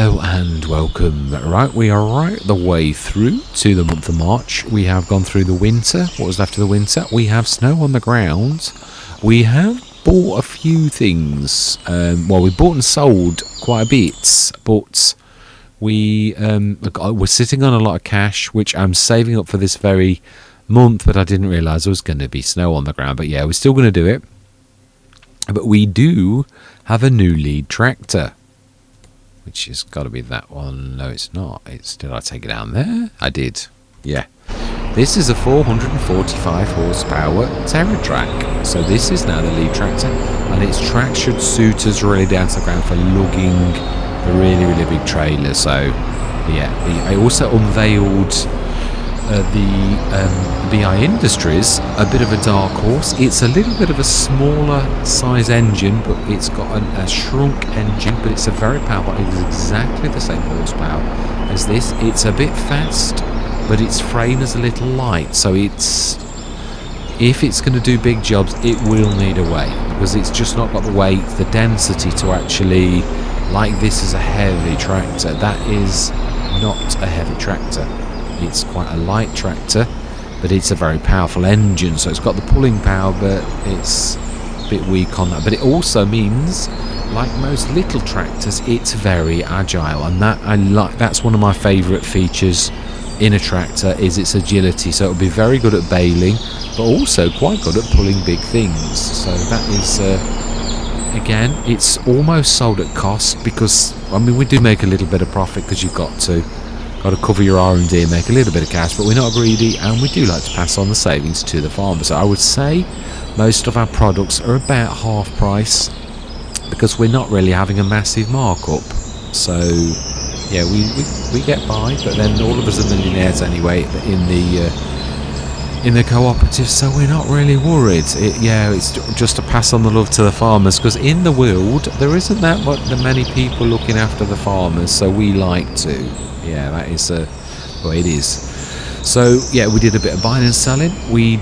Hello and welcome. Right, we are right the way through to the month of March. We have gone through the winter. What was left of the winter? We have snow on the ground. We have bought a few things. Well, we bought and sold quite a bit, but we're sitting on a lot of cash, which I'm saving up for this very month, but I didn't realise there was going to be snow on the ground. But yeah, we're still going to do it. But we do have a new lead tractor, which has got to be that one. No, it's not. Did I take it down there? I did. Yeah. This is a 445 horsepower TerraTrack. So this is now the lead tractor, and its track should suit us really down to the ground for lugging the really, really big trailer. So yeah, I also unveiled the BI Industries, a bit of a dark horse. It's a little bit of a smaller size engine, but it's got a shrunk engine, but it's a very powerful. It is exactly the same horsepower as this. It's a bit fast, but its frame is a little light, so if it's going to do big jobs, it will need a weight, because it's just not got the weight, the density to actually, like this is a heavy tractor. That is not a heavy tractor. It's quite a light tractor, but it's a very powerful engine, so it's got the pulling power, but it's a bit weak on that. But it also means, like most little tractors, it's very agile, and that I like. That's one of my favourite features in a tractor, is its agility. So it'll be very good at baling, but also quite good at pulling big things. So that is again, it's almost sold at cost, because I mean, we do make a little bit of profit, because you've got to cover your R&D and make a little bit of cash, but we're not greedy, and we do like to pass on the savings to the farmer. So I would say most of our products are about half price, because we're not really having a massive markup. So yeah, we get by, but then all of us are millionaires anyway in the cooperative, so we're not really worried. It's just to pass on the love to the farmers, because in the world there isn't that many people looking after the farmers, so we like to. Yeah, that is well, it is. So yeah, we did a bit of buying and selling. We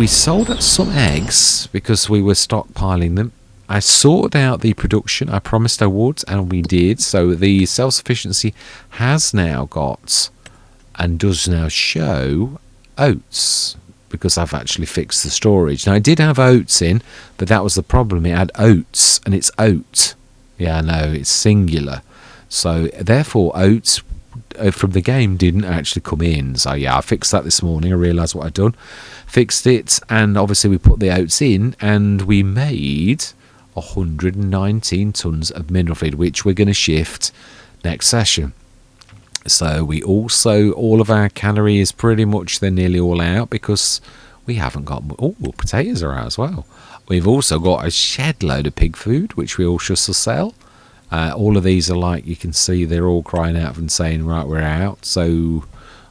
sold some eggs because we were stockpiling them. I sorted out the production. I promised I would, and we did. So the self-sufficiency has now got, and does now show, oats, because I've actually fixed the storage. Now I did have oats in, but that was the problem. It had oats, and it's oat. Yeah, no, it's singular. So therefore oats from the game didn't actually come in. So yeah, I fixed that this morning. I realised what I'd done, fixed it, and obviously we put the oats in, and we made 119 tons of mineral feed, which we're going to shift next session. So we also, all of our calories pretty much, they're nearly all out, because we haven't got, potatoes are out as well. We've also got a shed load of pig food, which we also shall sell. All of these are, like you can see, they're all crying out and saying, right, we're out. So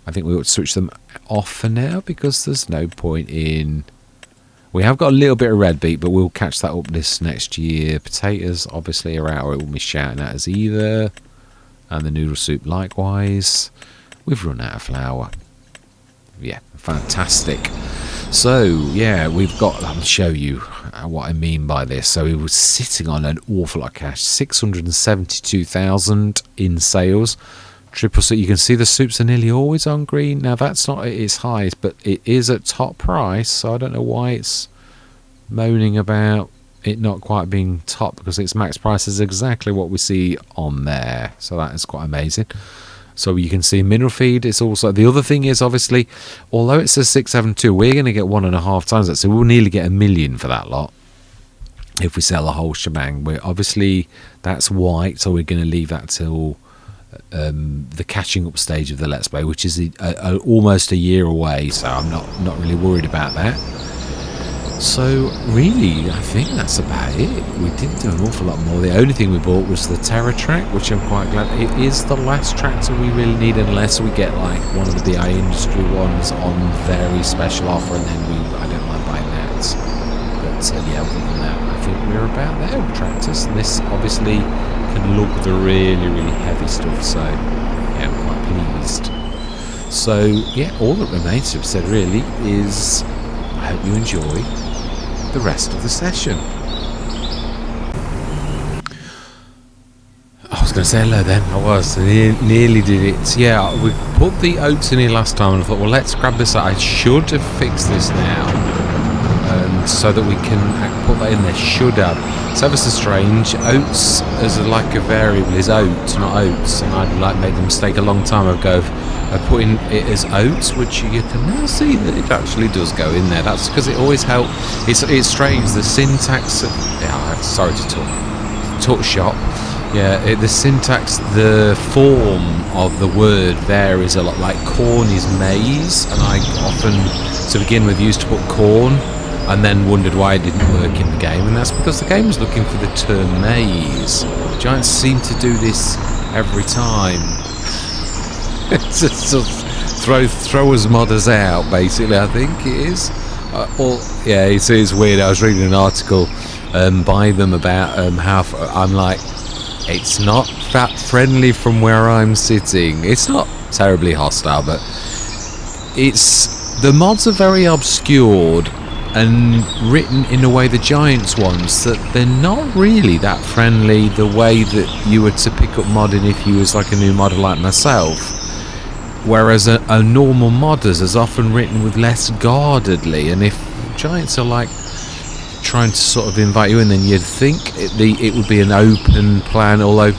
I think we ought to switch them off for now, because there's no point in... We have got a little bit of red beet, but we'll catch that up this next year. Potatoes obviously are out, or it won't be shouting at us either. And the noodle soup likewise. We've run out of flour. Yeah, fantastic. So yeah, we've got, I'll show you what I mean by this. So we were sitting on an awful lot of cash, 672,000 in sales. Triple soup, you can see the soups are nearly always on green. Now that's not at its highest, but it is at top price, so I don't know why it's moaning about it not quite being top, because its max price is exactly what we see on there. So that is quite amazing. So you can see mineral feed. It's also, the other thing is, obviously, although it says 672, we're going to get 1.5 times that, so we'll nearly get $1 million for that lot if we sell the whole shebang. We're obviously, that's white, so we're going to leave that till the catching up stage of the Let's Play, which is almost a year away, so I'm not really worried about that. So really, I think that's about it. We didn't do an awful lot more. The only thing we bought was the TerraTrack, which I'm quite glad. It is the last tractor we really need, unless we get like one of the BI Industry ones on very special offer, and then I don't mind buying that. But yeah, other than that, I think we're about there with tractors. And this obviously can lug the really, really heavy stuff, so yeah, I'm quite pleased. So yeah, all that remains to be said really is, I hope you enjoy the rest of the session. was going to say hello then. I was. Nearly did it. Yeah, we put the oats in here last time and I thought, well, let's grab this. I should have fixed this now. So that we can put that in there. Should have. It's ever so strange. Oats as like a variable is oats, not oats. And I'd like made the mistake a long time ago of putting it as oats, which you can now see that it actually does go in there. That's because it always helps. It's strange. The syntax. Sorry to talk shop. Yeah, the syntax, the form of the word there is a lot like corn is maize, and I often, to begin with, used to put corn and then wondered why it didn't work in the game, and that's because the game was looking for the term maize. Giants seem to do this every time. It's just throw us modders out, basically, I think it is. Yeah, it's weird. I was reading an article by them about how I'm like, it's not that friendly from where I'm sitting. It's not terribly hostile, but the mods are very obscured and written in a way, the Giants ones, that they're not really that friendly the way that you were to pick up modding if you was like a new modder like myself. Whereas a normal modders is often written with less guardedly, and if Giants are like trying to sort of invite you in, then you'd think it would be an open plan, although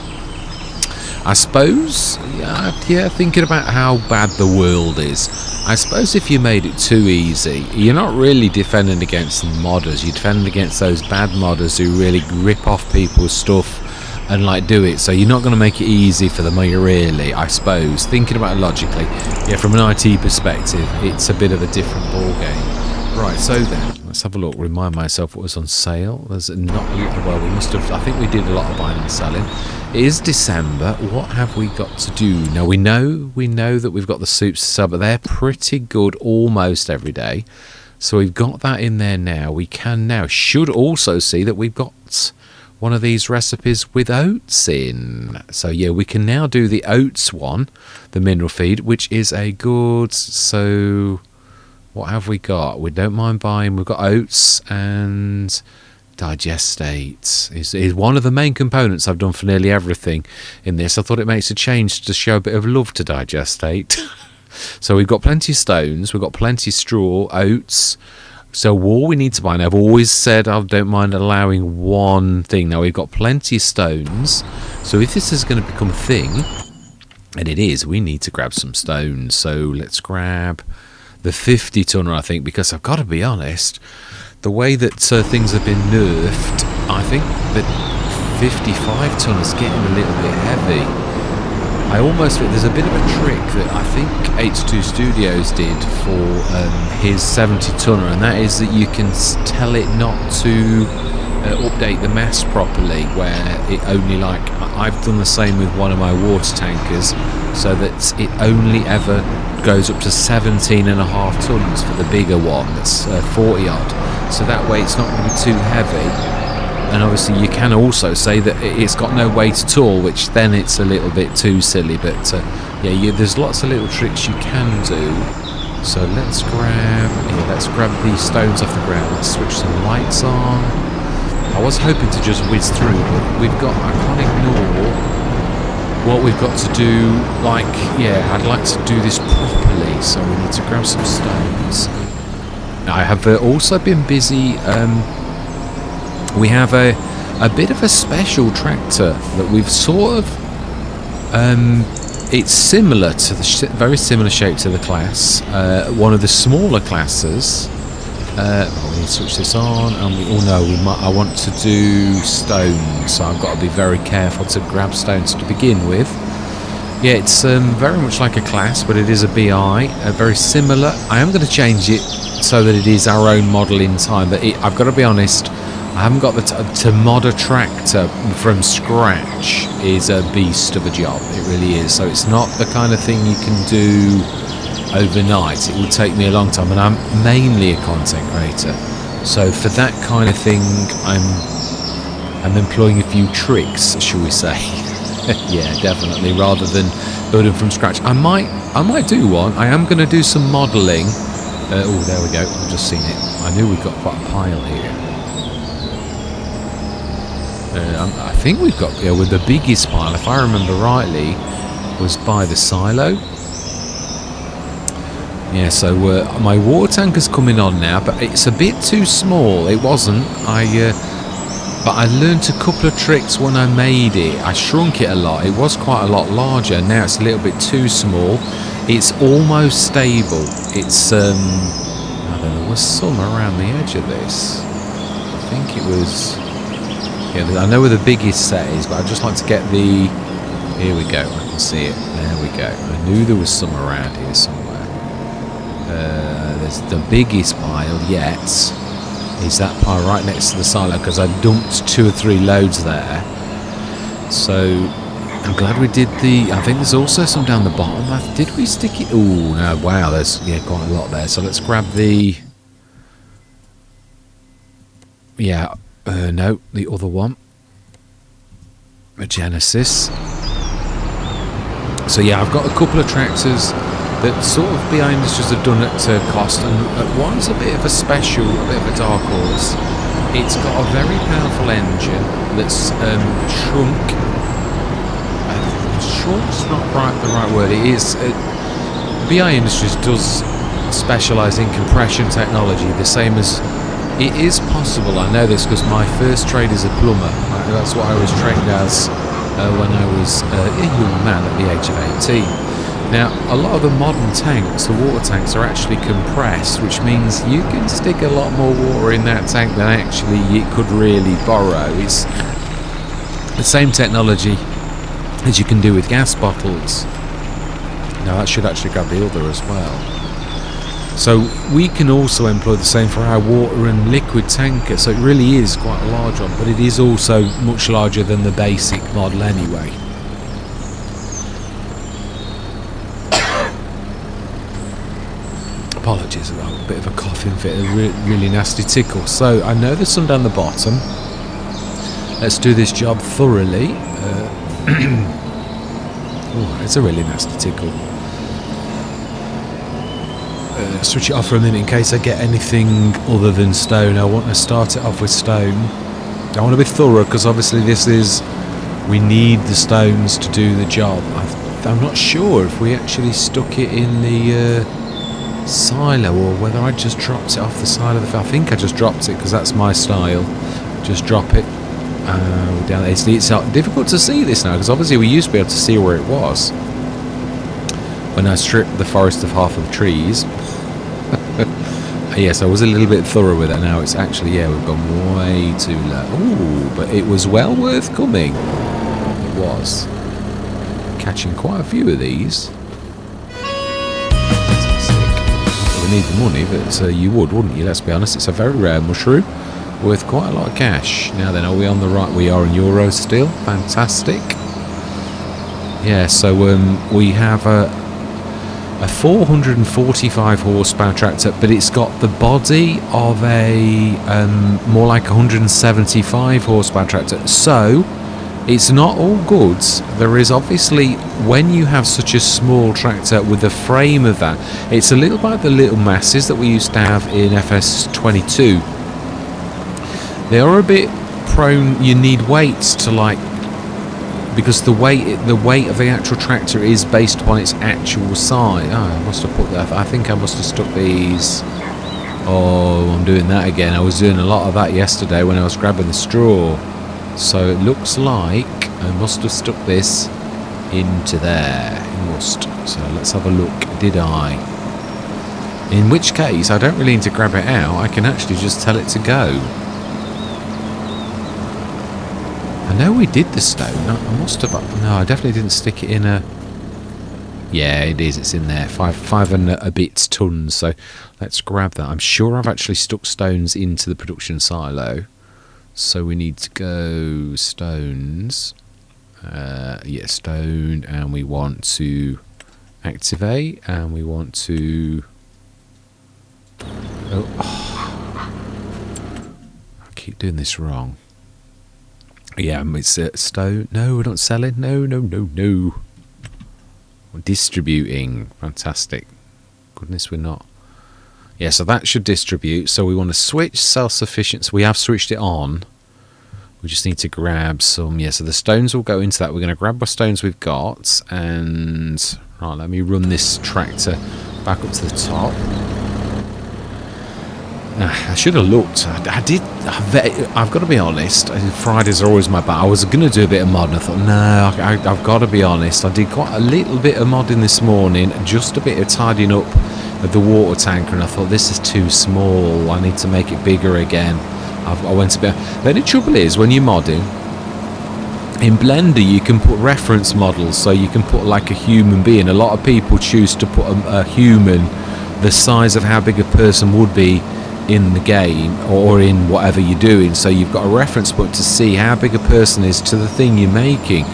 I suppose, yeah, thinking about how bad the world is, I suppose if you made it too easy, you're not really defending against the modders, you're defending against those bad modders who really rip off people's stuff and like do it, so you're not going to make it easy for them, are you really? I suppose, thinking about it logically, yeah, from an IT perspective, it's a bit of a different ball game. Right, so then, let's have a look, remind myself what was on sale. There's not, well, we must have, I think we did a lot of buying and selling. It is December. What have we got to do? Now, we know that we've got the soups to sell, but they're pretty good almost every day. So we've got that in there now. We can now, should also see that we've got one of these recipes with oats in. So yeah, we can now do the oats one, the mineral feed, which is a good, so what have we got? We don't mind buying. We've got oats and digestate is one of the main components I've done for nearly everything in this. I thought it makes a change to show a bit of love to digestate. So we've got plenty of stones, we've got plenty of straw, oats. So all we need to buy, and I've always said I don't mind allowing one thing. Now we've got plenty of stones, so if this is going to become a thing, and it is, we need to grab some stones. So let's grab the 50 tonner, I think, because I've got to be honest, the way that things have been nerfed, I think that 55 tonner is getting a little bit heavy. I almost think there's a bit of a trick that I think H2 Studios did for his 70 tonner, and that is that you can tell it not to update the mass properly, where it only, like, I've done the same with one of my water tankers, so that it only ever goes up to 17.5 tons for the bigger one, that's 40 odd, so that way it's not going to be too heavy. And obviously you can also say that it's got no weight at all, which then it's a little bit too silly, but yeah, there's lots of little tricks you can do. So let's grab these stones off the ground, let's switch some lights on. I was hoping to just whiz through, but we've got, I can't ignore what we've got to do. Like, yeah, I'd like to do this properly, so we need to grab some stones. Now, I have also been busy. We have a bit of a special tractor that we've sort of, it's similar to the very similar shape to the class, one of the smaller classes. We need to switch this on, and we all know I want to do stones, so I've got to be very careful to grab stones to begin with. Yeah, it's very much like a class, but it is a BI, very similar. I am going to change it so that it is our own model in time, but I've got to be honest, I haven't got to mod a tractor from scratch is a beast of a job. It really is. So it's not the kind of thing you can do overnight. It will take me a long time, and I'm mainly a content creator. So for that kind of thing, I'm employing a few tricks, shall we say? Yeah, definitely. Rather than building from scratch, I might do one. I am going to do some modelling. Oh, there we go. I've just seen it. I knew we've got quite a pile here. I think we've got, yeah, with the biggest pile, if I remember rightly, was by the silo. Yeah, so my water tanker's coming on now, but it's a bit too small. It wasn't. But I learnt a couple of tricks when I made it. I shrunk it a lot. It was quite a lot larger. Now it's a little bit too small. It's almost stable. It's I don't know. There was some around the edge of this. I think it was. Yeah, I know where the biggest set is, but I'd just like to get the. Here we go. I can see it. There we go. I knew there was some around here somewhere. There's the biggest pile yet. Is that pile right next to the silo, because I dumped 2 or 3 loads there. So I'm glad we did the. I think there's also some down the bottom. Did we stick it? Oh no! Wow, there's quite a lot there. So let's grab the. Yeah, no, the other one. A Genesis. So yeah, I've got a couple of tractors that sort of behind us just have done it to cost, and one's a bit of a special, a bit of a dark horse. It's got a very powerful engine that's shrunk. Shrunk's not the right word. It is. BI Industries does specialise in compression technology, the same as it is possible. I know this because my first trade is a plumber. That's what I was trained as when I was a young man at the age of 18. Now, a lot of the modern tanks, the water tanks, are actually compressed, which means you can stick a lot more water in that tank than actually it could really borrow. It's the same technology as you can do with gas bottles. Now, that should actually grab the other as well. So we can also employ the same for our water and liquid tanker. So it really is quite a large one, but it is also much larger than the basic model anyway. Apologies about a bit of a coughing fit, a really nasty tickle. So I know there's some down the bottom. Let's do this job thoroughly. Oh, it's a really nasty tickle. Switch it off for a minute in case I get anything other than stone. I want to start it off with stone. I want to be thorough because obviously we need the stones to do the job. I'm not sure if we actually stuck it in the silo or whether I just dropped it off the side of the. I think I just dropped it because that's my style. Just drop it down. It's difficult to see this now because obviously we used to be able to see where it was when I stripped the forest of half of the trees. Yes, I was a little bit thorough with it. Now it's actually, yeah, we've gone way too low. Ooh, but it was well worth coming. It was. Catching quite a few of these. We need the money, but you would, wouldn't you? Let's be honest, it's a very rare mushroom worth quite a lot of cash. Now then, are we on the right? We are in euros still. Fantastic. Yeah, so we have a 445 horsepower tractor, but it's got the body of a more like 175 horsepower tractor. So it's not all goods. There is obviously, when you have such a small tractor with the frame of that, it's a little like the little masses that we used to have in FS25. They are a bit prone. You need weights to because the weight of the actual tractor is based upon its actual size. Oh, I must have put that. I think I must have stuck these. Oh, I'm doing that again. I was doing a lot of that yesterday when I was grabbing the straw. So it looks like I must have stuck this into there. It must. So let's have a look. Did I? In which case, I don't really need to grab it out. I can actually just tell it to go. I know we did the stone. I must have. No, I definitely didn't stick it in a. Yeah, it is. It's in there. Five and a bit tons. So let's grab that. I'm sure I've actually stuck stones into the production silo. So we need to go stones. Yeah, stone, and we want to activate, and we want to. Oh. I keep doing this wrong. Yeah, it's stone. No, we're not selling. No. We're distributing. Fantastic. Goodness, we're not. Yeah, so that should distribute. So we want to switch self-sufficiency. We have switched it on. We just need to grab some, yeah, so the stones will go into that. We're going to grab what stones we've got, and, right, let me run this tractor back up to the top. I should have looked. I've got to be honest, Fridays are always my bad. I was going to do a bit of modding. I thought, no, I've got to be honest. I did quite a little bit of modding this morning, just a bit of tidying up of the water tanker, and I thought, this is too small. I need to make it bigger again. I went a bit. The only trouble is, when you're modding, in Blender you can put reference models, so you can put like a human being. A lot of people choose to put a human the size of how big a person would be in the game or in whatever you're doing, so you've got a reference point to see how big a person is to the thing you're making.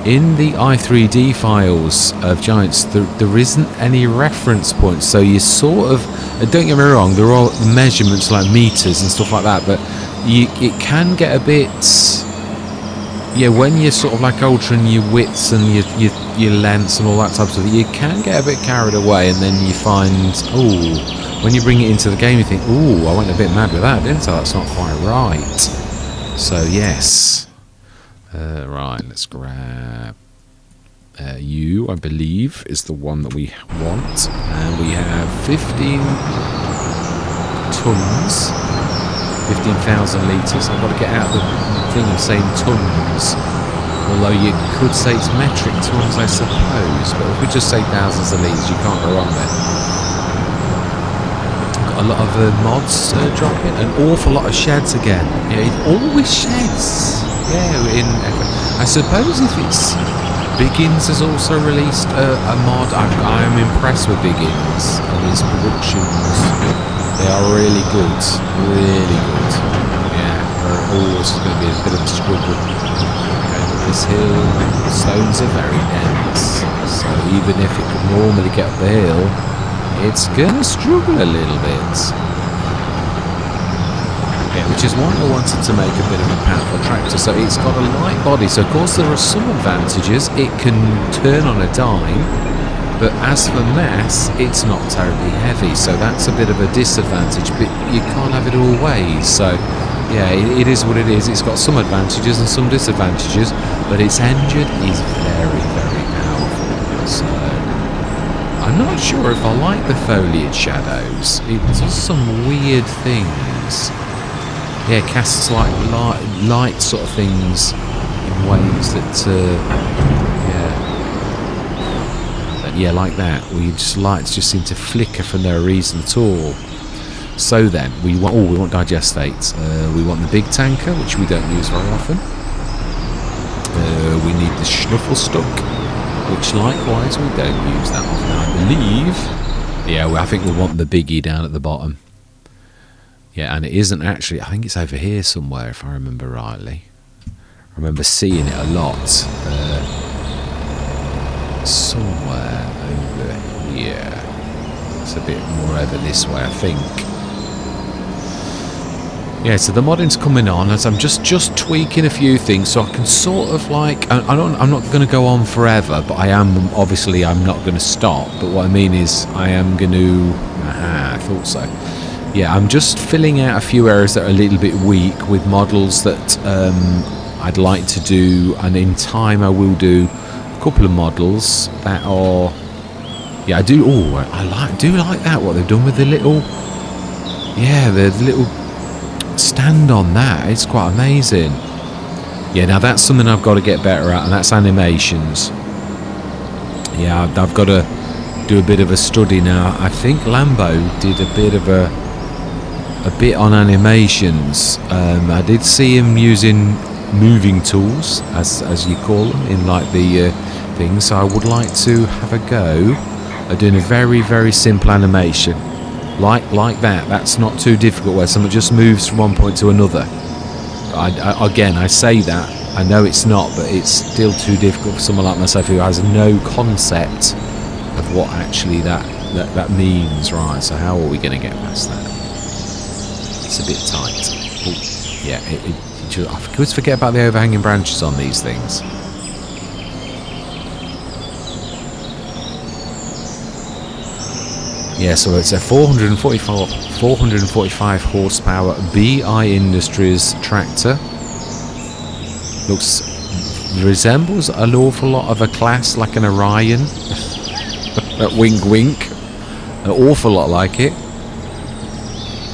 In the i3D files of Giants, there isn't any reference points, so you sort of, don't get me wrong, there are measurements like meters and stuff like that, but it can get a bit, yeah, when you're sort of like altering your widths and your lengths and all that type of stuff, you can get a bit carried away, and then you find, oh, when you bring it into the game, you think, oh, I went a bit mad with that, didn't I? That's not quite right. So yes. Right, let's grab you, I believe, is the one that we want. And we have 15 tons, 15,000 litres. I've got to get out the thing of saying tons, although you could say it's metric tons, I suppose. But if we just say thousands of litres, you can't go wrong there. Got a lot of mods dropping, an awful lot of sheds again. Yeah, it always sheds. Yeah, I suppose if it's Biggins has also released a mod. I am impressed with Biggins and his productions. They are really good, really good. Yeah, they're always going to be a bit of a struggle. Okay, but this hill, the stones are very dense, so even if it could normally get up the hill, it's going to struggle a little bit. Which is why I wanted to make a bit of a powerful tractor. So it's got a light body, so of course there are some advantages. It can turn on a dime, but as for mass, it's not terribly heavy, so that's a bit of a disadvantage, but you can't have it all ways. So yeah, it is what it is. It's got some advantages and some disadvantages, but its engine is very, very powerful. So I'm not sure if I like the foliage shadows. It does some weird things. Yeah, casts like light sort of things in ways that, yeah, like that. Lights just seem to flicker for no reason at all. So then, we want digestates. We want the big tanker, which we don't use very often. We need the Schnuffle Stuck, which likewise we don't use that often, I believe. Yeah, well, I think we want the biggie down at the bottom. Yeah, and it isn't actually, I think it's over here somewhere, if I remember rightly. I remember seeing it a lot. Somewhere over here. It's a bit more over this way, I think. Yeah, so the modding's coming on, as I'm just tweaking a few things, so I can sort of like, I'm not going to go on forever, but obviously I'm not going to stop, but what I mean is, I am going to, I thought so. Yeah, I'm just filling out a few areas that are a little bit weak with models that I'd like to do, and in time I will do a couple of models that are, yeah, I do like that, what they've done with the little, yeah, the little stand on that. It's quite amazing. Yeah, now that's something I've got to get better at, and that's animations. Yeah, I've got to do a bit of a study now. I think Lambo did a bit on animations. I did see him using moving tools, as you call them, in like the thing. So I would like to have a go at doing a very, very simple animation, like that. That's not too difficult, where someone just moves from one point to another. Again, I say that, I know it's not, but it's still too difficult for someone like myself who has no concept of what actually that means. Right, so how are we going to get past that? It's a bit tight. Ooh, yeah, I always forget about the overhanging branches on these things. Yeah, so it's a 445 horsepower BI Industries tractor. Looks resembles an awful lot of a class like an Orion. Wink wink. An awful lot like it.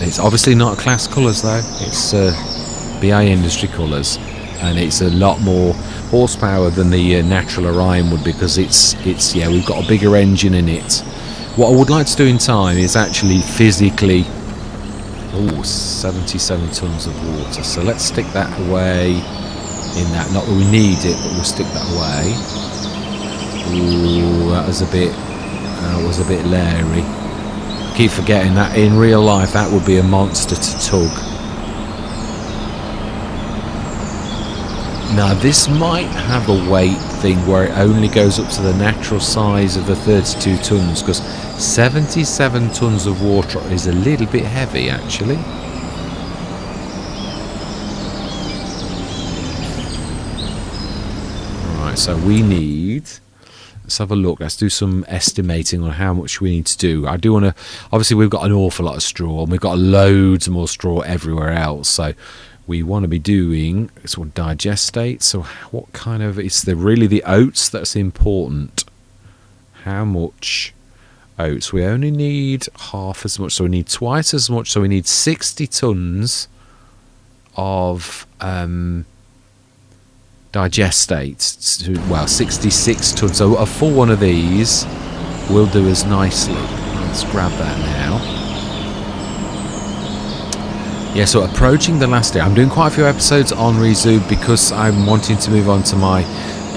It's obviously not class colours though. It's BA Industry colours, and it's a lot more horsepower than the natural Orion would, because it's yeah, we've got a bigger engine in it. What I would like to do in time is actually physically. Oh, 77 tons of water. So let's stick that away in that. Not that we need it, but we'll stick that away. Ooh, that was a bit leery. I keep forgetting that in real life that would be a monster to tug. Now this might have a weight thing where it only goes up to the natural size of the 32 tons, because 77 tons of water is a little bit heavy actually. Alright, so we need, let's have a look, let's do some estimating on how much we need to do. I do want to, obviously we've got an awful lot of straw and we've got loads more straw everywhere else, so we want to be doing sort of digestate. So what kind of, it's really the oats that's important. How much oats? We only need half as much, so we need twice as much, so we need 60 tons of digestate. Well, 66 tons, so a full one of these will do us nicely. Let's grab that now. Yeah, so approaching the last day. I'm doing quite a few episodes on Risoux because I'm wanting to move on to my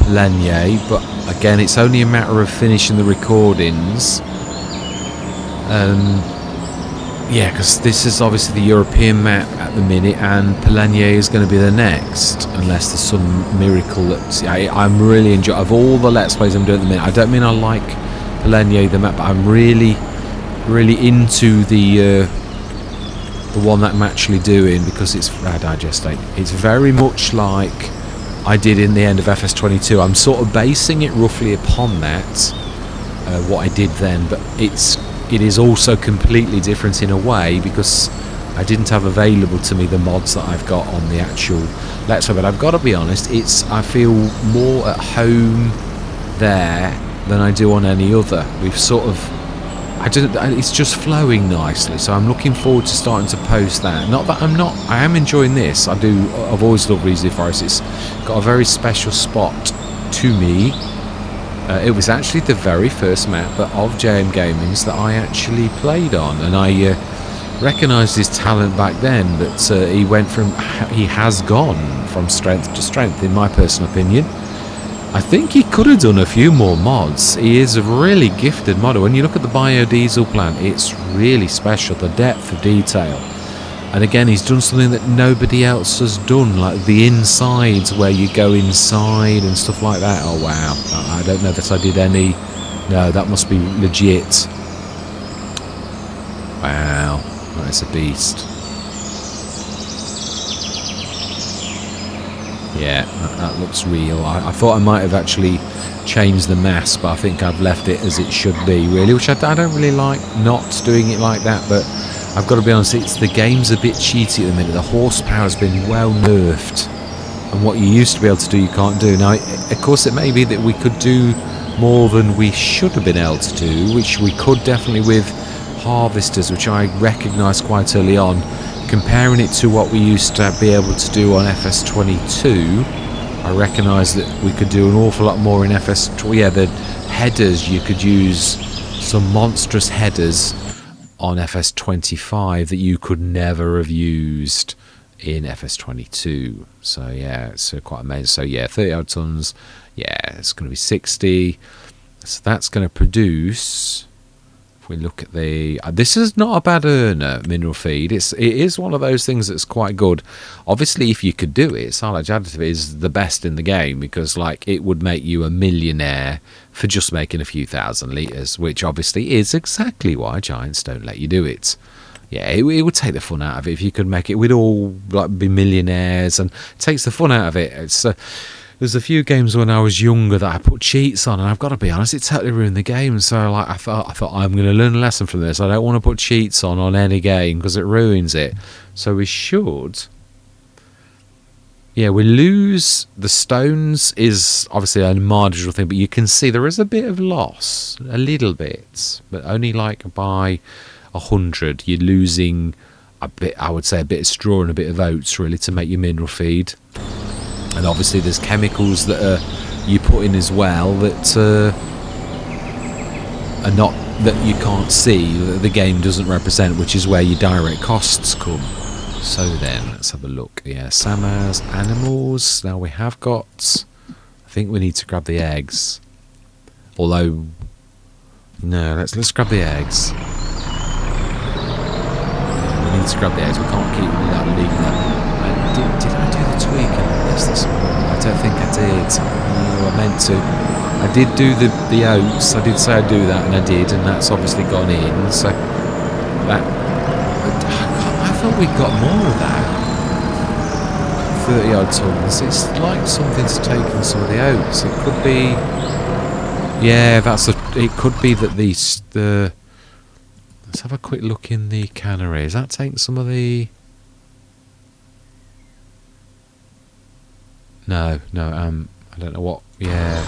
Plenier, but again, it's only a matter of finishing the recordings. Yeah, because this is obviously the European map at the minute, and Plenier is going to be the next, unless there's some miracle that I'm really enjoying. Of all the Let's Plays I'm doing at the minute, I don't mean I like Plenier the map, but I'm really into the one that I'm actually doing, because it's digestate. It's very much like I did in the end of FS22. I'm sort of basing it roughly upon that, what I did then, but it is also completely different in a way, because I didn't have available to me the mods that I've got on the actual Let's Play. But I've got to be honest, I feel more at home there than I do on any other. We've sort of, it's just flowing nicely, so I'm looking forward to starting to post that. Not that I am enjoying this. I've always loved Risoux Forest. It's got a very special spot to me. It was actually the very first map of JMGaming's that I actually played on, and I recognised his talent back then, but he has gone from strength to strength, in my personal opinion. I think he could have done a few more mods. He is a really gifted modder. When you look at the biodiesel plant, it's really special, the depth of detail. And again, he's done something that nobody else has done, like the insides where you go inside and stuff like that. Oh wow, I don't know that I did any. No, that must be legit. Wow, that's a beast. Yeah, that looks real. I thought I might have actually changed the mass, but I think I've left it as it should be, really, which I don't really like not doing it like that, but I've got to be honest, the game's a bit cheaty at the minute. The horsepower's been well nerfed, and what you used to be able to do, you can't do. Now, of course, it may be that we could do more than we should have been able to do, which we could definitely with harvesters, which I recognised quite early on. Comparing it to what we used to be able to do on FS22, I recognise that we could do an awful lot more in FS20. Yeah, the headers, you could use some monstrous headers on FS25 that you could never have used in FS22. So yeah, it's quite amazing. So yeah, 30 odd tons. Yeah, it's going to be 60. So that's going to produce. If we look at the, this is not a bad earner, mineral feed. It is one of those things that's quite good. Obviously, if you could do it, silage additive is the best in the game, because like it would make you a millionaire for just making a few thousand litres, which obviously is exactly why giants don't let you do it. Yeah, it would take the fun out of it if you could make it. We'd all like be millionaires, and it takes the fun out of it. It's there's a few games when I was younger that I put cheats on, and I've got to be honest, it totally ruined the game. So like I thought I'm going to learn a lesson from this. I don't want to put cheats on any game because it ruins it. So we should Yeah, we lose the stones is obviously a marginal thing, but you can see there is a bit of loss, a little bit, but only like by 100. You're losing a bit, I would say, a bit of straw and a bit of oats really to make your mineral feed. And obviously there's chemicals that you put in as well that are not, that you can't see, that the game doesn't represent, which is where your direct costs come. So then, let's have a look. Yeah, Sama's animals. Now we have got, I think we need to grab the eggs. Although, no, let's grab the eggs. Yeah, we need to grab the eggs. We can't keep that leaving that. Did I do the tweak on this morning? I don't think I did. No, I meant to. I did do the oats. I did say I'd do that, and I did, and that's obviously gone in. So that, I thought we'd got more of that. 30 odd tons. It's like something's taken some of the oats. It could be. Yeah, it could be that the. Let's have a quick look in the cannery. Is that taking some of the? No, I don't know what. Yeah.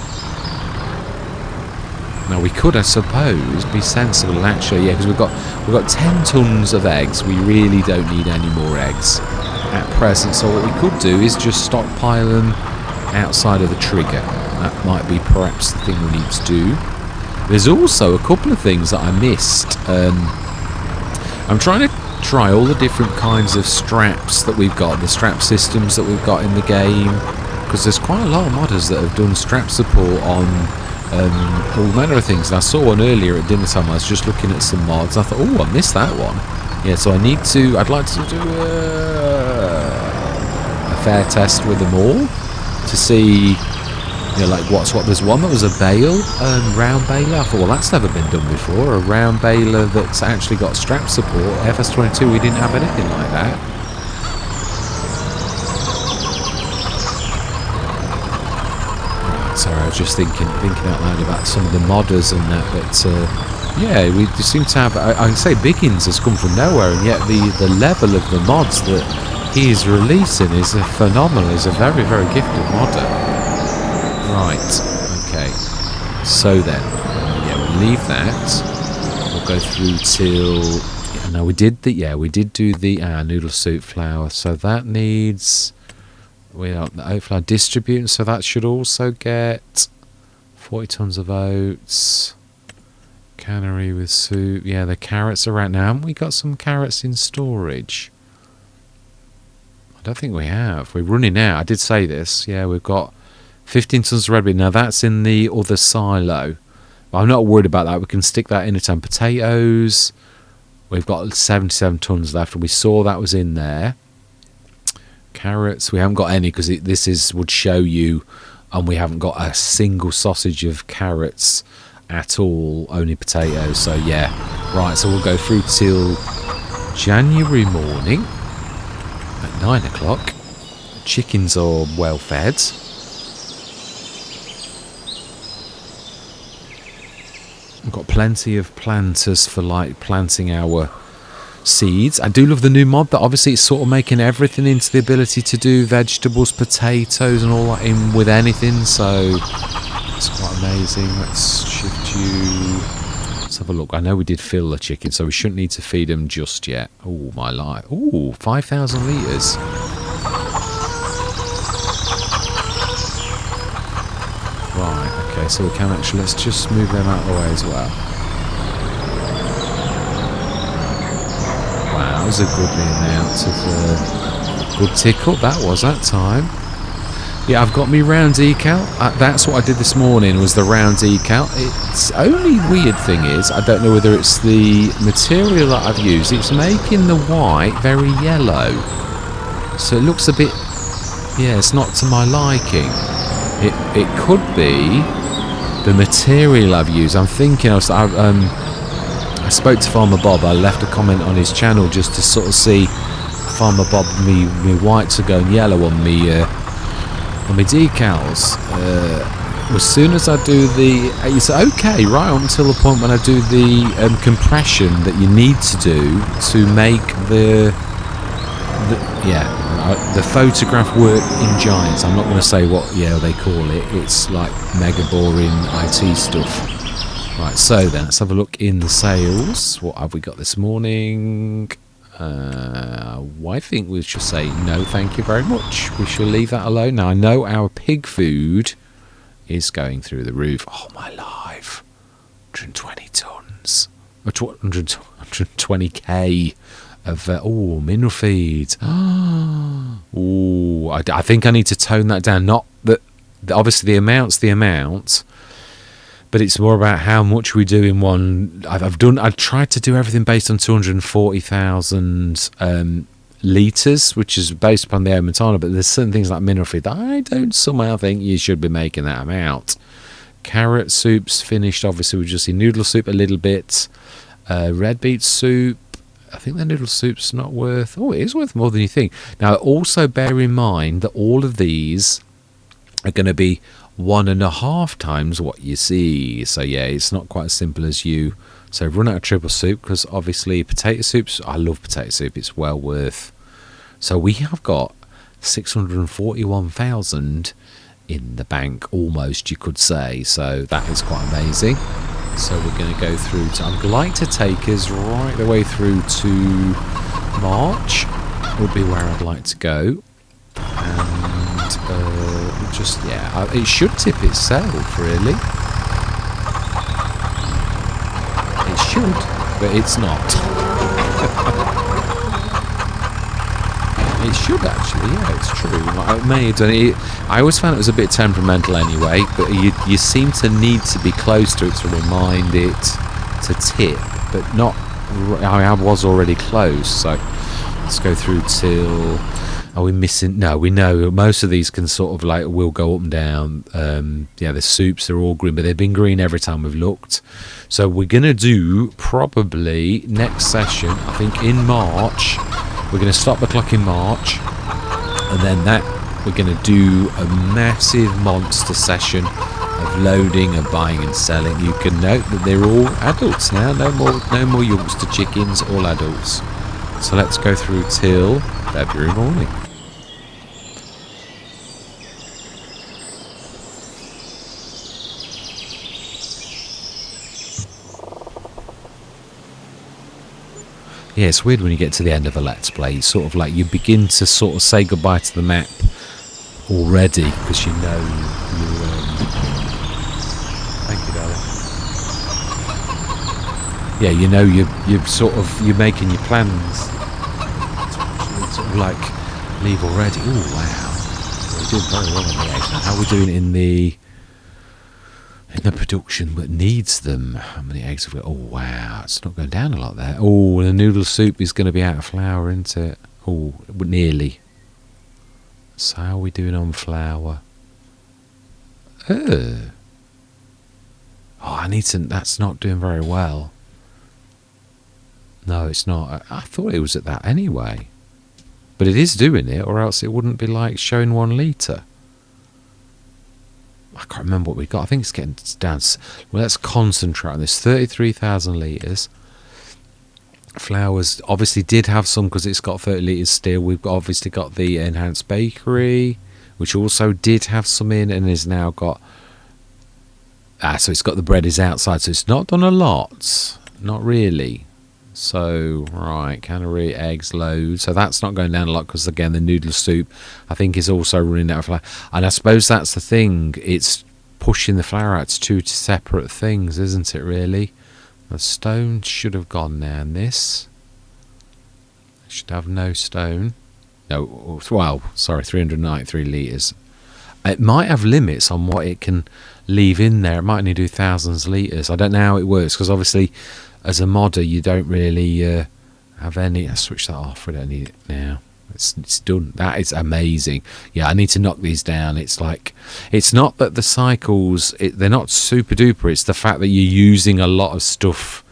Now we could, I suppose, be sensible actually, yeah, because we've got 10 tons of eggs. We really don't need any more eggs at present. So what we could do is just stockpile them outside of the trigger. That might be perhaps the thing we need to do. There's also a couple of things that I missed. I'm trying to try all the different kinds of straps that we've got, the strap systems that we've got in the game, because there's quite a lot of modders that have done strap support on all manner of things. And I saw one earlier at dinner time. I was just looking at some mods. I thought, oh, I missed that one. Yeah, so I'd like to do a fair test with them all to see, you know, like what. There's one that was a bale, round baler. I thought, well, that's never been done before. A round baler that's actually got strap support. FS25, we didn't have anything like that. Sorry, I was just thinking out loud about some of the modders and that, but yeah, we seem to have, I can say Biggins has come from nowhere, and yet the level of the mods that he is releasing is phenomenal. He's a very, very gifted modder. Right, okay, so then, yeah, we'll leave that, we'll go through till, yeah, no, we did do the noodle soup flour, so that needs... We are the oat flour distributing, so that should also get 40 tons of oats. Cannery with soup. Yeah, the carrots are out now. Haven't we got some carrots in storage? I don't think we have. We're running out. I did say this. Yeah, we've got 15 tons of red bean. Now that's in the other silo. But I'm not worried about that. We can stick that in a ton. Potatoes. We've got 77 tons left. We saw that was in there. Carrots, we haven't got any because would show you, and we haven't got a single sausage of carrots at all, only potatoes. So yeah, right, so we'll go through till January morning at 9 o'clock. Chickens are well fed. We've got plenty of planters for like planting our seeds. I do love the new mod that obviously it's sort of making everything into the ability to do vegetables, potatoes and all that in with anything, so it's quite amazing. Let's shift you. Let's have a look. I know we did fill the chicken, so we shouldn't need to feed them just yet. Oh my life. Oh, 5,000 litres. Right, okay, so we can actually, let's just move them out of the way as well. That was a goodly amount of good tickle. That was that time. Yeah, I've got me round decal. That's what I did this morning, was the round decal. It's only weird thing is, I don't know whether it's the material that I've used. It's making the white very yellow. So it looks a bit, yeah, it's not to my liking. It could be the material I've used. I'm thinking I spoke to Farmer Bob. I left a comment on his channel just to sort of see Farmer Bob, me whites are going yellow on me decals. As soon as I do it's okay right up until the point when I do the compression that you need to do to make yeah, The photograph work in giants, I'm not going to say what they call it. It's like mega boring IT stuff. Right, so then let's have a look in the sales. What have we got this morning? I think we should say no thank you very much. We shall leave that alone. Now I know our pig food is going through the roof. Oh my life, 120 tons, 120k of mineral feed. Oh, I think I need to tone that down. Not that obviously the amount's the amount, but it's more about how much we do in one. I've tried to do everything based on 240,000 litres, which is based upon the Omentana, but there's certain things like mineral feed that I don't somehow think you should be making that amount. Carrot soup's finished, obviously. We just see noodle soup a little bit. Red beet soup, I think the noodle soup's not worth... Oh, it is worth more than you think. Now, also bear in mind that all of these are going to be 1.5 times what you see. So, yeah, it's not quite as simple as you... So run out of triple soup, because obviously potato soups, I love potato soup, it's well worth. So we have got 641,000 in the bank, almost, you could say. So that is quite amazing. So we're going to go through to, I'd like to take us right the way through to March, would be where I'd like to go. And just, yeah, it should tip itself, really. It should, but it's not. It should actually, yeah, it's true. It may have done it. I always found it was a bit temperamental anyway, but you seem to need to be close to it to remind it to tip, but not. I was already close, so let's go through till. Are we missing? No, we know most of these can sort of like will go up and down. Yeah, the soups, they're all green, but they've been green every time we've looked. So we're going to do probably next session, I think in March, we're going to stop the clock in March, and then that we're going to do a massive monster session of loading and buying and selling. You can note that they're all adults now, no more youngster chickens, all adults. So let's go through till February morning. Yeah, it's weird when you get to the end of a Let's Play. It's sort of like you begin to sort of say goodbye to the map already, because you know thank you, darling. Yeah, you know you're making your plans to actually sort of like leave already. Oh wow, we're doing very well on the eggs. Now, how are we doing in the production that needs them? How many eggs have we got? Oh wow, it's not going down a lot there. Oh, the noodle soup is going to be out of flour, isn't it? Oh, nearly. So how are we doing on flour? Oh, I need to. That's not doing very well. No, it's not. I thought it was at that anyway, but it is doing it, or else it wouldn't be like showing 1 litre. I can't remember what we got. I think it's getting down. Well, let's concentrate on this. 33,000 litres. Flowers obviously did have some because it's got 30 litres still. We've obviously got the enhanced bakery, which also did have some in and is now got. So it's got the bread is outside, so it's not done a lot. Not really. So, right, cannery, eggs, loads. So that's not going down a lot because, again, the noodle soup, I think, is also running out of flour. And I suppose that's the thing. It's pushing the flour out to 2 separate things, isn't it, really? The stone should have gone now in this. Should have no stone. No, well, sorry, 393 litres. It might have limits on what it can leave in there. It might only do thousands of litres. I don't know how it works because, obviously, as a modder, you don't really have any. I switch that off. We don't need it now. It's done. That is amazing. Yeah, I need to knock these down. It's like, it's not that the cycles, they're not super duper. It's the fact that you're using a lot of stuff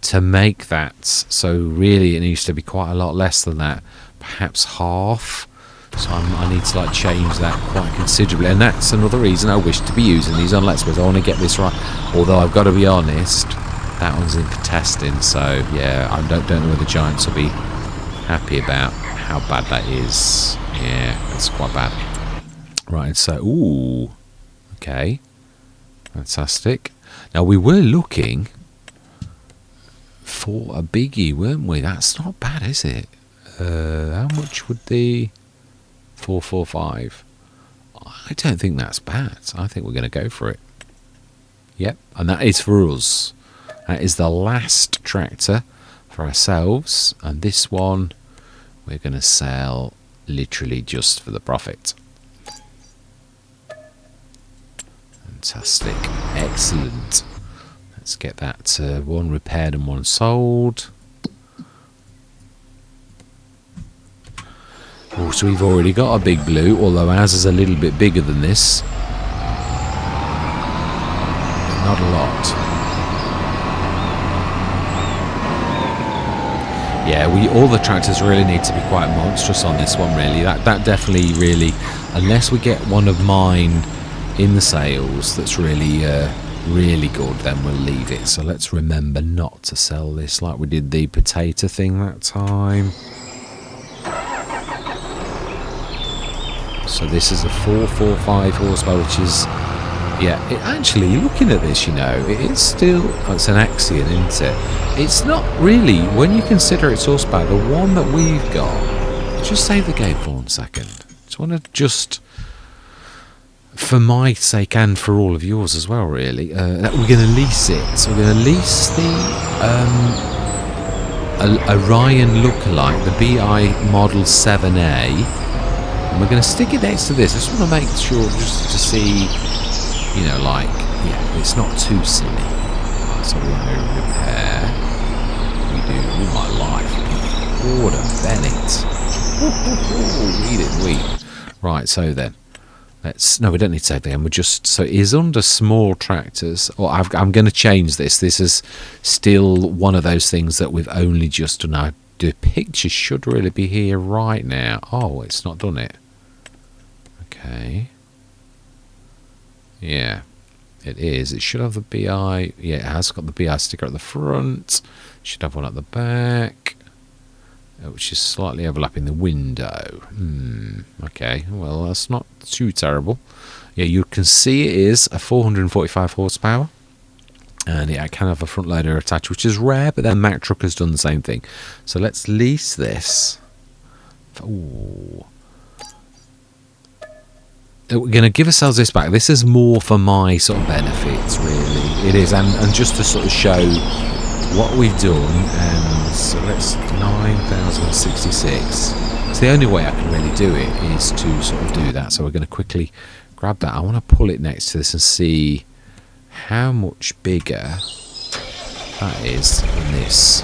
to make that. So really, it needs to be quite a lot less than that. Perhaps half. So I need to like change that quite considerably, and that's another reason I wish to be using these on Let's Plays. I want to get this right. Although I've got to be honest, that one's in for testing, so yeah, I don't know whether the Giants will be happy about how bad that is. Yeah, it's quite bad. Right, so, ooh, okay, fantastic. Now, we were looking for a biggie, weren't we? That's not bad, is it? How much would the 445? I don't think that's bad. I think we're going to go for it. Yep, and that is for us. That is the last tractor for ourselves, and this one we're going to sell literally just for the profit. Fantastic, excellent. Let's get that one repaired and one sold. Oh, so we've already got a big blue, although ours is a little bit bigger than this. But not a lot. Yeah, all the tractors really need to be quite monstrous on this one, really. That definitely, really, unless we get one of mine in the sales that's really really good, then we'll leave it. So let's remember not to sell this like we did the potato thing that time. So this is a 445 horsepower, which is, yeah, it actually, looking at this, you know, it's still, it's an Axion, isn't it? It's not really, when you consider its horsepower, the one that we've got, just save the game for 1 second. Just want to just, for my sake and for all of yours as well, really, that we're going to lease it. So we're going to lease the Orion lookalike, the BI Model 7A, and we're going to stick it next to this. I just want to make sure, just to see, you know, like, yeah, it's not too silly. So we want to repair. We do. Oh my life! What a Bennett! Read it, weed. Right. So then, let's. No, we don't need to take them. We're just. So it is under small tractors. Or I'm going to change this. This is still one of those things that we've only just done. Now, the picture should really be here right now. Oh, it's not done it. Okay. Yeah, it is. It should have the BI. Yeah, it has got the BI sticker at the front. Should have one at the back, which is slightly overlapping the window. Okay, well, that's not too terrible. Yeah, you can see it is a 445 horsepower. And it can have a front loader attached, which is rare, but then Mack Truck has done the same thing. So let's lease this. Ooh. We're going to give ourselves this back. This is more for my sort of benefits, really. It is, and just to sort of show what we've done. And so let's 9,066. So the only way I can really do it is to sort of do that. So we're going to quickly grab that. I want to pull it next to this and see how much bigger that is than this.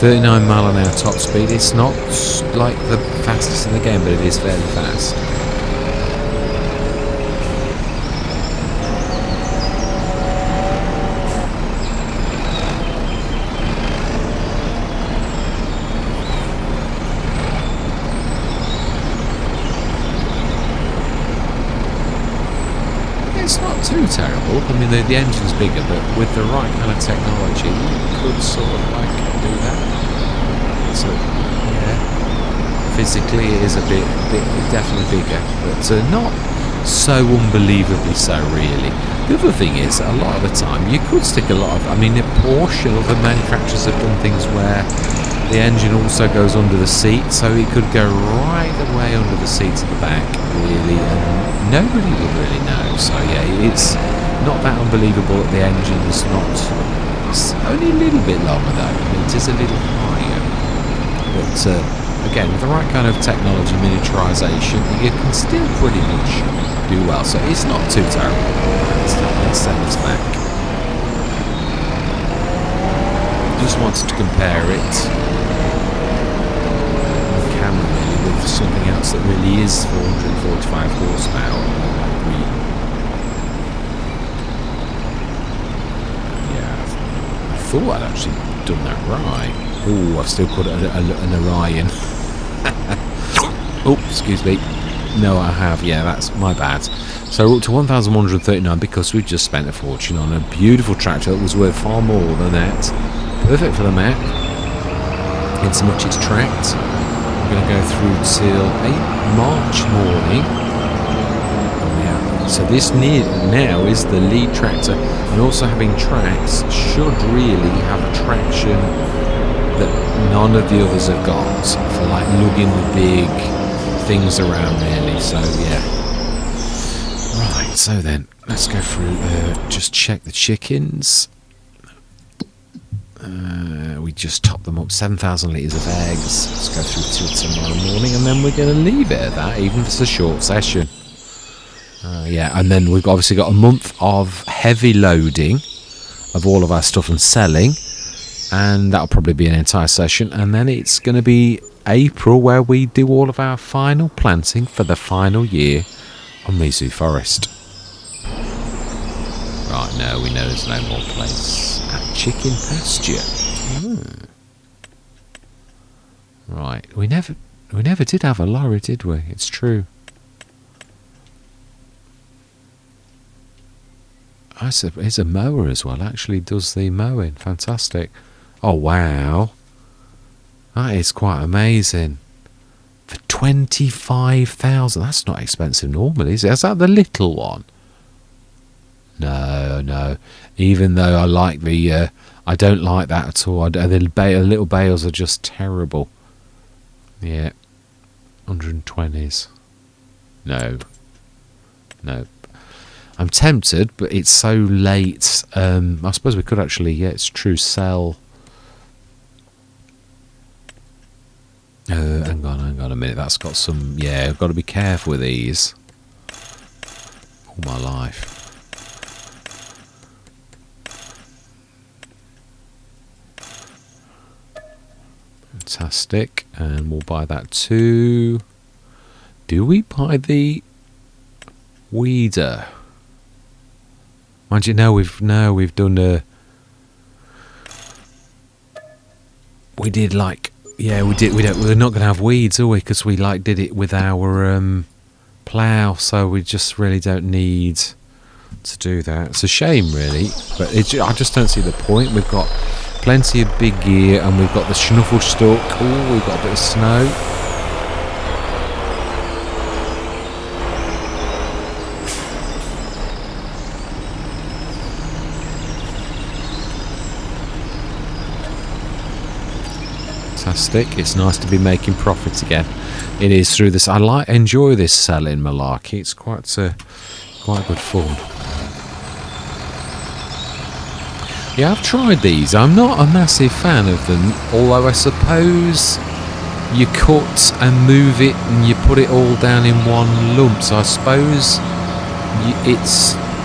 .39 mile an hour top speed. It's not like the fastest in the game, but it is fairly fast. It's not too terrible. I mean, the engine's bigger, but with the right kind of technology, you could sort of like do that. So, yeah, physically it is a bit definitely bigger, but not so unbelievably so, really. The other thing is, a lot of the time, you could stick a lot of, I mean, Porsche, other manufacturers have done things where the engine also goes under the seat, so it could go right the way under the seat to the back, really, and nobody would really know. So yeah, it's not that unbelievable that the engine is not, it's only a little bit longer though, I mean, it is a little higher, but again, with the right kind of technology, miniaturization, you can still pretty much do well, so it's not too terrible. Let's send this back. Just wanted to compare it on camera really with something else that really is 445 horsepower. Yeah, I thought I'd actually done that right. Oh, I've still got an Orion. Oh, excuse me. No, I have. Yeah, that's my bad. So we're up to 1,139 because we've just spent a fortune on a beautiful tractor that was worth far more than that. Perfect for the map. In so much it's tracked. We're going to go through till 8 March morning. Yeah. So this now is the lead tractor, and also having tracks should really have a traction that none of the others have got for like lugging the big things around really. So yeah. Right, so then let's go through just check the chickens. We just top them up, 7,000 litres of eggs. Let's go through till tomorrow morning, and then we're going to leave it at that, even if it's a short session. Yeah, and then we've obviously got a month of heavy loading of all of our stuff and selling, and that'll probably be an entire session, and then it's going to be April where we do all of our final planting for the final year on Risoux Forest. Right, no, we know there's no more place at chicken pasture. Right, we never did have a lorry, did we? It's true. It's a mower as well. Actually, does the mowing. Fantastic. Oh wow, that is quite amazing. For 25,000, that's not expensive normally, is it? Is that the little one? No. Even though I like the, I don't like that at all. The little bales are just terrible. Yeah, 120s. No. I'm tempted, but it's so late. I suppose we could actually, yeah, it's true, sell. Hang on a minute. That's got some, yeah, I've got to be careful with these. All my life. Fantastic. And we'll buy that too. Do we buy the weeder? Mind you, we've done a. We did like, yeah, we did. We're not going to have weeds, are we? Because we like did it with our plough, so we just really don't need to do that. It's a shame, really, but I just don't see the point. We've got plenty of big gear, and we've got the schnuffle stalk. Oh, we've got a bit of snow. Fantastic. It's nice to be making profit again. It is through this. I enjoy this selling malarkey. It's quite good fun. Yeah, I've tried these. I'm not a massive fan of them, although I suppose you cut and move it and you put it all down in one lump. So I suppose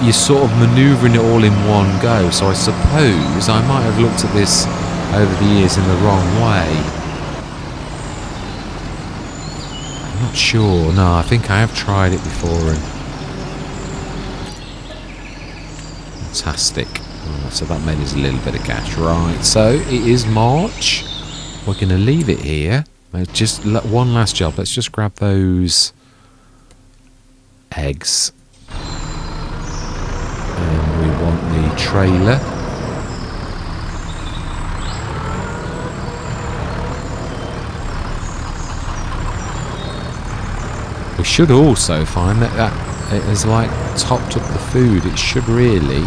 you're sort of manoeuvring it all in one go. So I suppose I might have looked at this over the years in the wrong way. I'm not sure. No, I think I have tried it before. And fantastic. Right, so that made us a little bit of cash. Right, so it is March. We're going to leave it here. Just one last job. Let's just grab those eggs. And we want the trailer. We should also find that it has like topped up the food. It should really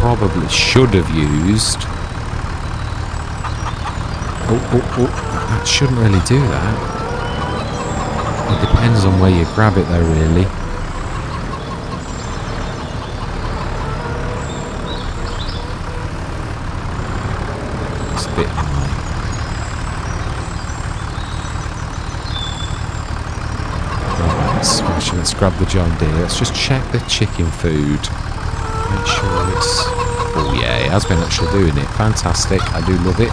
probably should have used. Oh, that shouldn't really do that. It depends on where you grab it though, really. It's a bit high. Let's grab the John Deere. Let's just check the chicken food. Make sure it's... Oh yeah, it has been actually doing it. Fantastic. I do love it.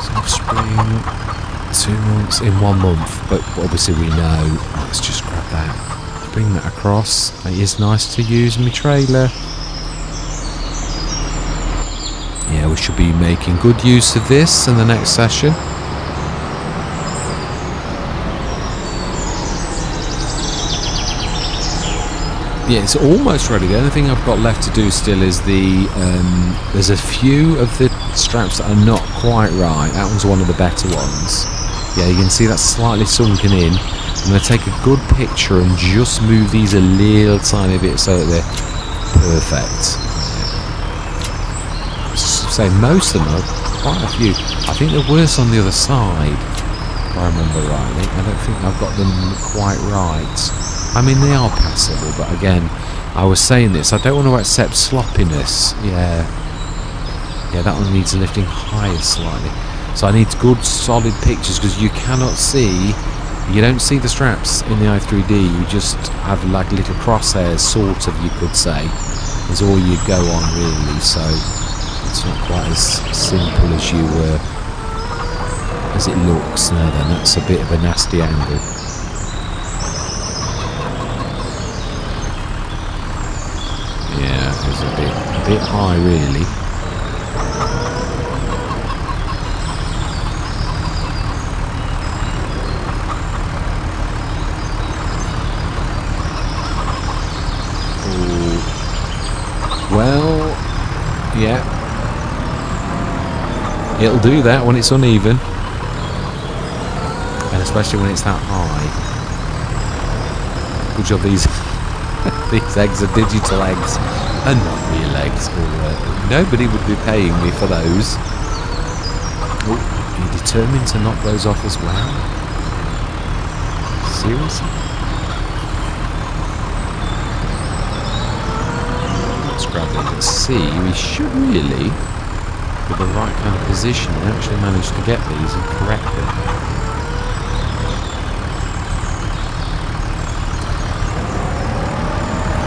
So offspring 2 months in 1 month. But obviously we know. Let's just grab that. Bring that across. It is nice to use my trailer. Yeah, we should be making good use of this in the next session. Yeah, it's almost ready. The only thing I've got left to do still is there's a few of the straps that are not quite right. That one's one of the better ones. Yeah, you can see that's slightly sunken in. I'm going to take a good picture and just move these a little tiny bit so that they're perfect. So most of them are quite a few. I think they're worse on the other side, if I remember rightly. I don't think I've got them quite right. I mean, they are passable, but again, I was saying this, I don't want to accept sloppiness. Yeah, that one needs lifting higher slightly. So I need good solid pictures, because you cannot see, you don't see the straps in the i3D, you just have like little crosshairs, sort of, you could say, is all you go on really, so it's not quite as simple as you as it looks. Now then, that's a bit of a nasty angle. Yeah, it's a bit high really. Well, yeah, it'll do that when it's uneven, and especially when it's that high. Good job these these eggs are digital eggs and not real eggs, or nobody would be paying me for those. Oh, are you determined to knock those off as well? Seriously? Let's see, we should really, with the right kind of position, actually manage to get these and correct them.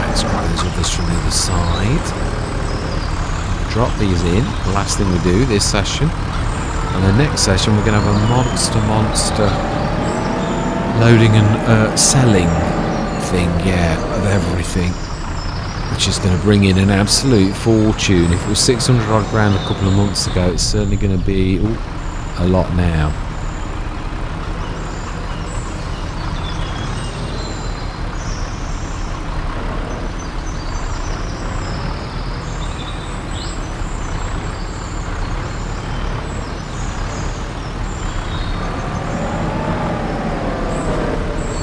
Let's grab those others from the other side. Drop these in, the last thing we do this session. And the next session we're going to have a monster loading and selling thing, yeah, of everything. Which is going to bring in an absolute fortune. If it was 600 odd grand a couple of months ago, it's certainly going to be a lot now.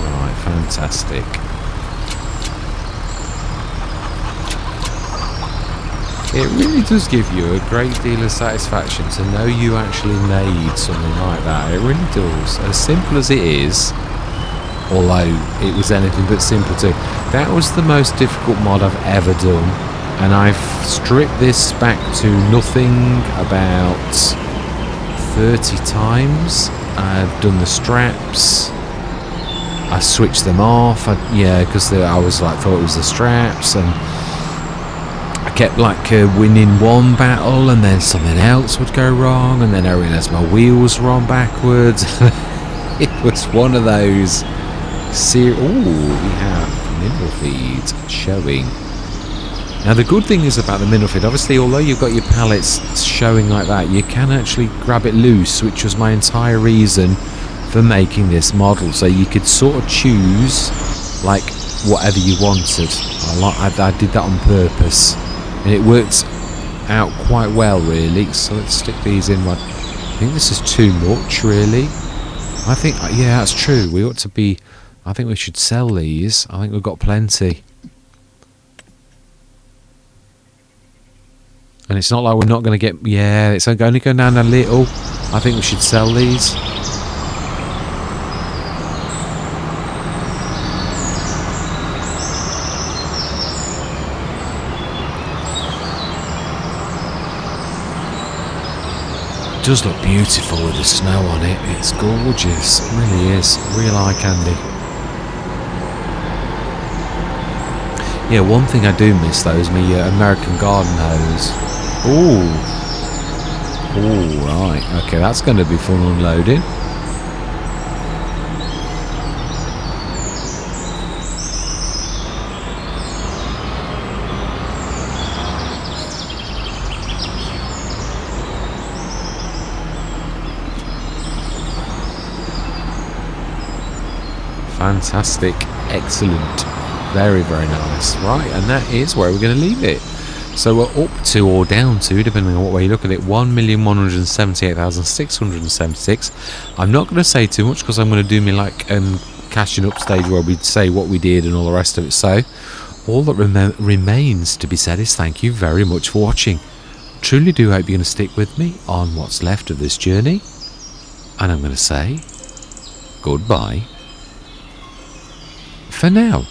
Right, fantastic. It really does give you a great deal of satisfaction to know you actually made something like that. It really does. As simple as it is, although it was anything but simple too. That was the most difficult mod I've ever done, and I've stripped this back to nothing about 30 times. I've done the straps. I switched them off. Because I was like, thought it was the straps, and kept like winning one battle and then something else would go wrong, and then I realised my wheels were on backwards. It was one of those we have mineral feeds showing. Now the good thing is about the mineral feed, obviously, although you've got your pallets showing like that, you can actually grab it loose, which was my entire reason for making this model. So you could sort of choose like whatever you wanted. I did that on purpose. And it worked out quite well, really. So let's stick these in. I think this is too much, really. I think, yeah, that's true. We ought to be, I think we should sell these. I think we've got plenty. And it's not like we're not going to get, yeah, it's only going down a little. I think we should sell these. It does look beautiful with the snow on it. It's gorgeous. It really is. Real eye candy. Yeah, one thing I do miss though is my American garden hose. Ooh. Ooh, right. Okay, that's going to be fun unloading. Fantastic. Excellent. Very, very nice. Right, and that is where we're going to leave it. So we're up to, or down to, depending on what way you look at it, 1,178,676. I'm not going to say too much because I'm going to do me like catching up stage where we say what we did and all the rest of it. So all that remains to be said is thank you very much for watching. Truly do hope you're going to stick with me on what's left of this journey. And I'm going to say goodbye for now.